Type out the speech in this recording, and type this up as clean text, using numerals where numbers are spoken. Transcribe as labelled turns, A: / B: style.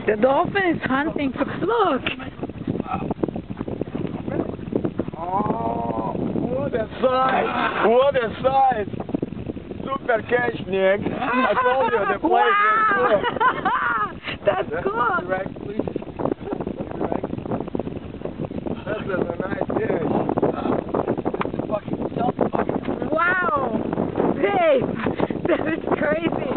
A: The dolphin is hunting for... Look!
B: Oh, what a size! What a size! Super catch, Nick. I told you the place was good.
A: That's cool.
B: Direct, please. This is a nice fish.
A: Wow! Dave! That is crazy!